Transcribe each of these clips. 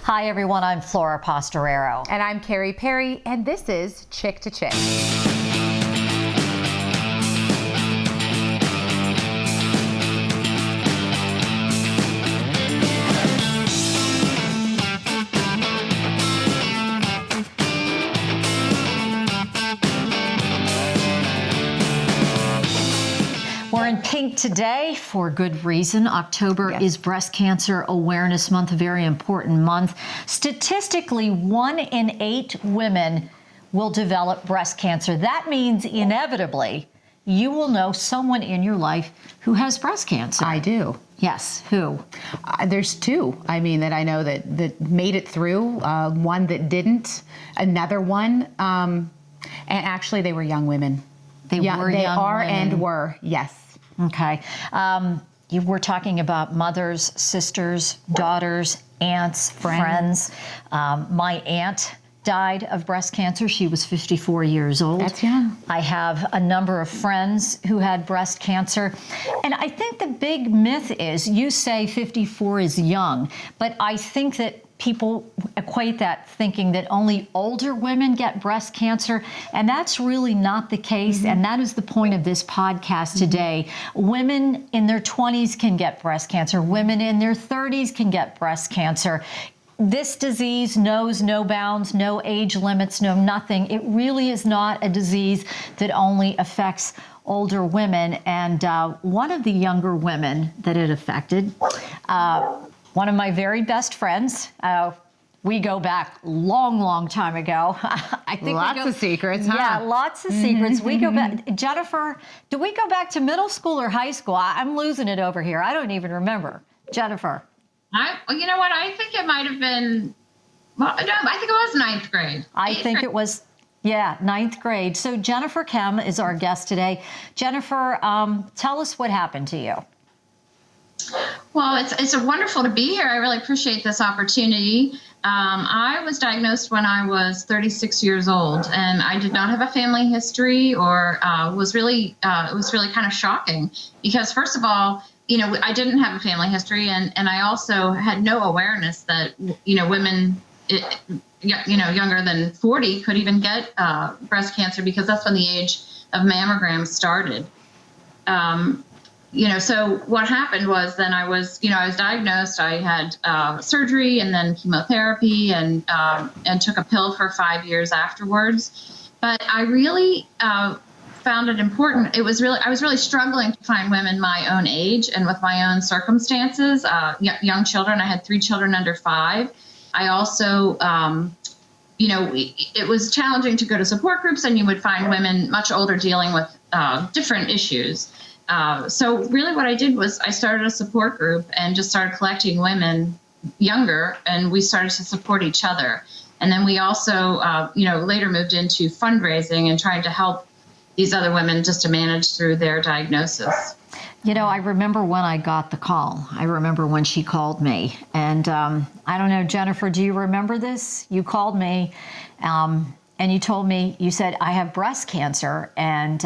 Hi, everyone. I'm Flora Pastorero. And I'm Carrie Perry, and this is Chick to Chick. We're in pink today for good reason. October is Breast Cancer Awareness Month, a very important month. Statistically, 1 in 8 women will develop breast cancer. That means inevitably you will know someone in your life who has breast cancer. I do. Yes, who? There's 2, that I know that made it through, one that didn't, another one, and actually they were young women. They are women. And were, yes. Okay. You were talking about mothers, sisters, daughters, aunts, friends. My aunt died of breast cancer. She was 54 years old. That's young. I have a number of friends who had breast cancer. And I think the big myth is, you say 54 is young, but I think that people equate that thinking that only older women get breast cancer, and that's really not the case, and that is the point of this podcast today. Women in their 20s can get breast cancer. Women in their 30s can get breast cancer. This disease knows no bounds, no age limits, no nothing. It really is not a disease that only affects older women. And one of the younger women that it affected, one of my very best friends, we go back long time ago. I think lots of secrets, huh? Yeah, lots of secrets. We go back. Jennifer, do we go back to middle school or high school? I'm losing it over here. I don't even remember. Jennifer. You know what? I think it might have been, I think it was 9th grade. I think it was, 9th grade. So Jennifer Kehm is our guest today. Jennifer, tell us what happened to you. Well, it's wonderful to be here. I really appreciate this opportunity. I was diagnosed when I was 36 years old, and I did not have a family history, or it was really kind of shocking because, first of all, I didn't have a family history, and I also had no awareness that women, younger than 40 could even get breast cancer, because that's when the age of mammograms started. So what happened was, then I was diagnosed. I had surgery and then chemotherapy, and took a pill for 5 years afterwards. But I really found it important. I was really struggling to find women my own age and with my own circumstances. Young children. I had 3 children under 5. I also, it was challenging to go to support groups, and you would find women much older dealing with different issues. So really what I did was I started a support group and just started collecting women younger, and we started to support each other. And then we also, later moved into fundraising and trying to help these other women just to manage through their diagnosis. I remember when I got the call. I remember when she called me. And I don't know, Jennifer, do you remember this? You called me and you told me, you said, I have breast cancer. And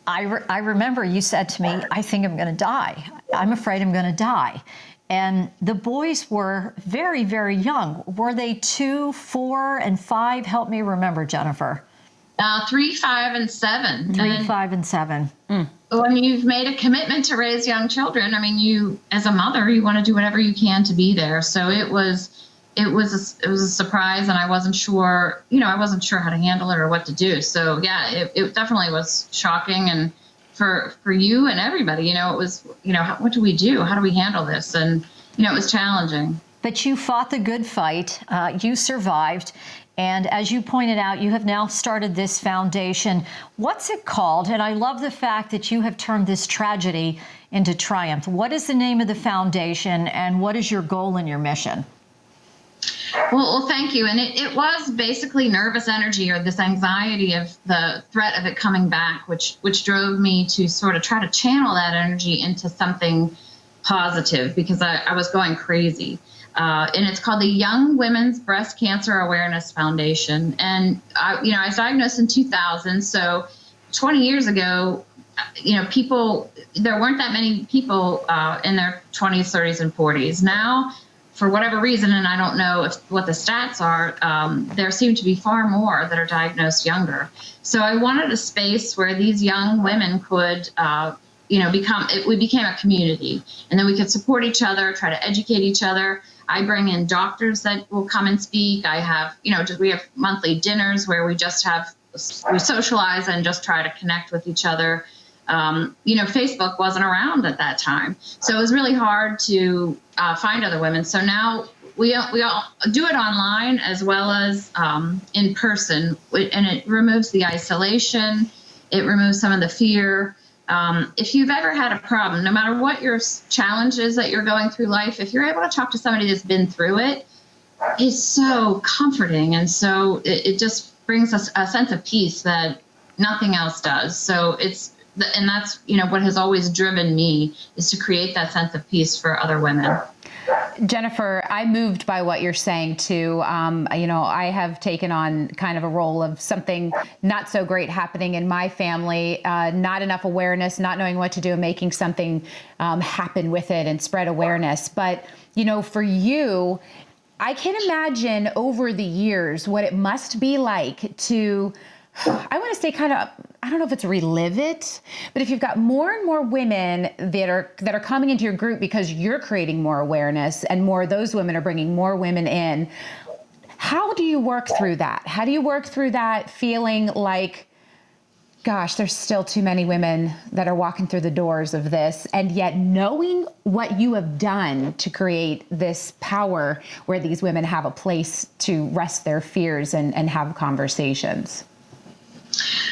I remember you said to me, I think I'm going to die. I'm afraid I'm going to die. And the boys were very, very young. Were they 2, 4, and 5? Help me remember, Jennifer. 3, 5, and 7. 3, 5, and 7. When you've made a commitment to raise young children, you, as a mother, you want to do whatever you can to be there. So it was a surprise, and I wasn't sure, how to handle it or what to do. So it definitely was shocking, and for you and everybody, it was, what do we do? How do we handle this? And, it was challenging. But you fought the good fight. You survived. And as you pointed out, you have now started this foundation. What's it called? And I love the fact that you have turned this tragedy into triumph. What is the name of the foundation, and what is your goal and your mission? Well, thank you. And it was basically nervous energy, or this anxiety of the threat of it coming back, which drove me to sort of try to channel that energy into something positive, because I was going crazy. And it's called the Young Women's Breast Cancer Awareness Foundation. And I was diagnosed in 2000. So 20 years ago, there weren't that many people in their 20s, 30s, and 40s. Now, for whatever reason, and I don't know what the stats are, there seem to be far more that are diagnosed younger. So I wanted a space where these young women could, we became a community, and then we could support each other, try to educate each other. I bring in doctors that will come and speak. I have, we have monthly dinners where we socialize and just try to connect with each other. Facebook wasn't around at that time, so it was really hard to find other women. So now we all do it online as well as in person, and it removes the isolation. It removes some of the fear. If you've ever had a problem, no matter what your challenge is that you're going through life, if you're able to talk to somebody that's been through it, it's so comforting, and so it just brings us a sense of peace that nothing else does. So and that's, what has always driven me, is to create that sense of peace for other women. Jennifer, I'm moved by what you're saying too. I have taken on kind of a role of something not so great happening in my family, not enough awareness, not knowing what to do, and making something happen with it and spread awareness. But, for you, I can imagine over the years what it must be like to, I want to say I don't know if it's relive it, but if you've got more and more women that are coming into your group because you're creating more awareness, and more of those women are bringing more women in, how do you work through that? How do you work through that feeling like, gosh, there's still too many women that are walking through the doors of this, and yet knowing what you have done to create this power where these women have a place to rest their fears and have conversations?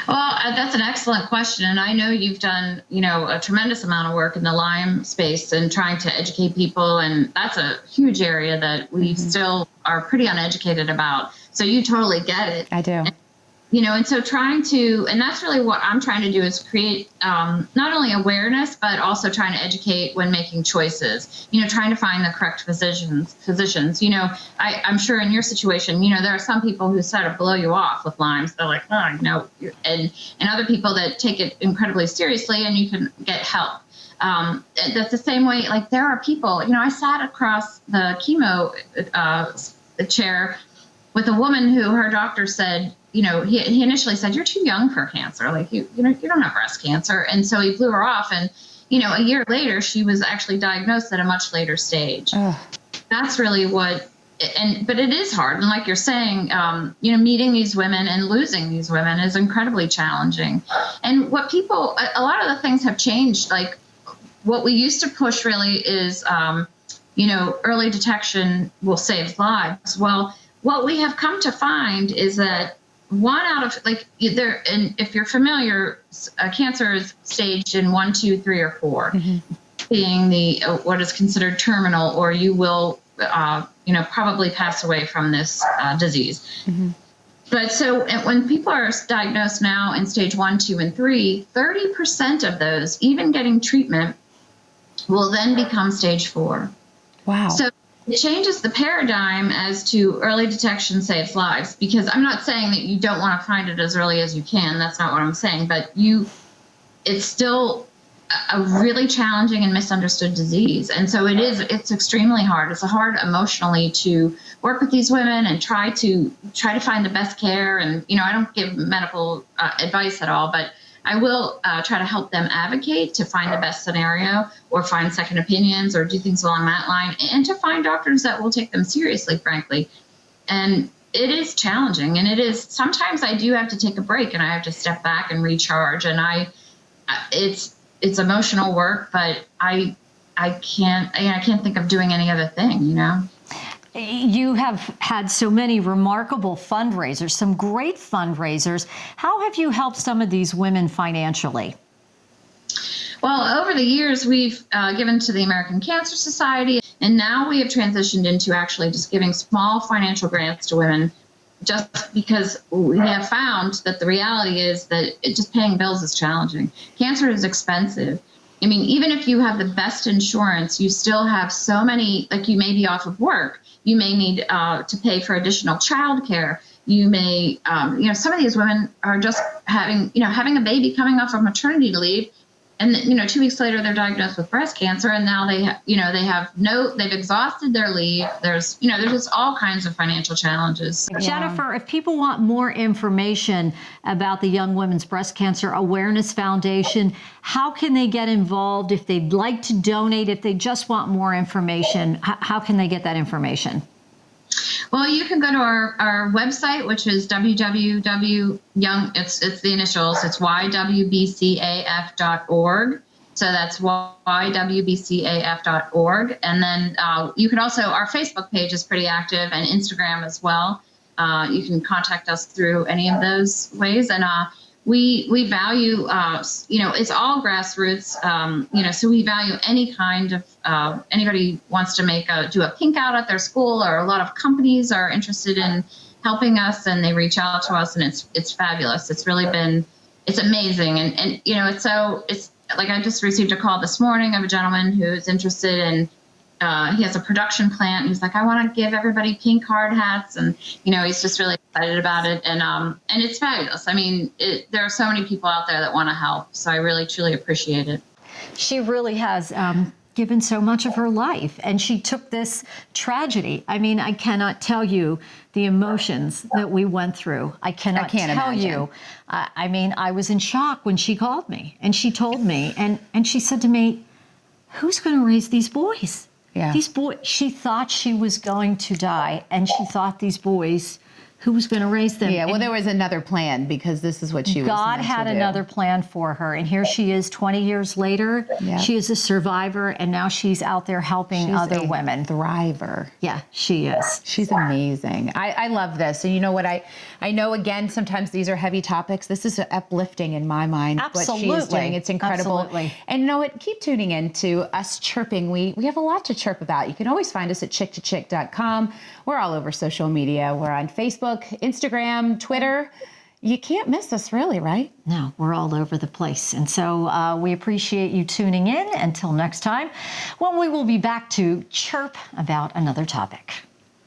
Well, that's an excellent question. And I know you've done, a tremendous amount of work in the Lyme space and trying to educate people. And that's a huge area that we still are pretty uneducated about. So you totally get it. I do. And so and that's really what I'm trying to do, is create not only awareness, but also trying to educate when making choices, trying to find the correct physicians. I'm sure in your situation, there are some people who sort of blow you off with Lyme's. They're like, oh, no. And other people that take it incredibly seriously, and you can get help. That's the same way, like there are people, I sat across the chemo chair with a woman who her doctor said, he initially said, you're too young for cancer. Like, you don't have breast cancer. And so he blew her off. And, a year later, she was actually diagnosed at a much later stage. That's really but it is hard. And like you're saying, meeting these women and losing these women is incredibly challenging. And a lot of the things have changed. Like what we used to push really is, early detection will save lives. Well, what we have come to find is that one out of and if you're familiar, cancer is staged in 1, 2, 3, or 4, being the what is considered terminal, or you will probably pass away from this disease. But so when people are diagnosed now in stage 1, 2, and 3, 30% of those, even getting treatment, will then become stage 4. Wow. So it changes the paradigm as to early detection saves lives, because I'm not saying that you don't want to find it as early as you can. That's not what I'm saying. But it's still a really challenging and misunderstood disease. And so it's extremely hard. It's hard emotionally to work with these women and try to find the best care. And, I don't give medical advice at all, but I will try to help them advocate to find the best scenario, or find second opinions, or do things along that line, and to find doctors that will take them seriously, frankly. And it is challenging, and sometimes I do have to take a break, and I have to step back and recharge. And it's emotional work, but I can't think of doing any other thing, You have had so many remarkable fundraisers, some great fundraisers. How have you helped some of these women financially? Well, over the years, we've given to the American Cancer Society, and now we have transitioned into actually just giving small financial grants to women, just because we have found that the reality is that just paying bills is challenging. Cancer is expensive. I mean, even if you have the best insurance, you still have so many, like you may be off of work. You may need to pay for additional childcare. you may, some of these women are just having a baby coming off of maternity leave. And, 2 weeks later, they're diagnosed with breast cancer. And now they've exhausted their leave. There's just all kinds of financial challenges. Jennifer, if people want more information about the Young Women's Breast Cancer Awareness Foundation, how can they get involved? If they'd like to donate, if they just want more information, how can they get that information? Well, you can go to our website, which is it's the initials, it's YWBCAF.org. So that's YWBCAF.org. And then you can also, our Facebook page is pretty active, and Instagram as well. You can contact us through any of those ways. And we value, it's all grassroots, so we value any kind of, anybody wants to do a pink out at their school, or a lot of companies are interested in helping us, and they reach out to us, and it's fabulous. It's amazing. And it's like, I just received a call this morning of a gentleman who's interested in, he has a production plant. He's like, I want to give everybody pink hard hats. And, he's just really excited about it. And it's fabulous. I mean, there are so many people out there that want to help. So I really, truly appreciate it. She really has given so much of her life. And she took this tragedy. I mean, I cannot tell you the emotions that we went through. I can't tell imagine. you. I mean, I was in shock when she called me and she told me, and she said to me, who's going to raise these boys? Yeah. These boys, she thought she was going to die, and she thought these boys, who was going to raise them? Yeah, well, there was another plan, because this is what she was God meant had to do. another plan for her, and here she is 20 years later. Yep. She is a survivor, and now she's out there helping other women. Thriver. Yeah, she is. She's amazing. I love this. And you know what? I know, again, sometimes these are heavy topics. This is uplifting in my mind. Absolutely. What she's doing. It's incredible. Absolutely. And you know what? Keep tuning in to us chirping. We have a lot to chirp about. You can always find us at chick2chick.com. We're all over social media. We're on Facebook, Instagram, Twitter. You can't miss us, really, right? No, we're all over the place. And so we appreciate you tuning in. Until next time, when we will be back to chirp about another topic.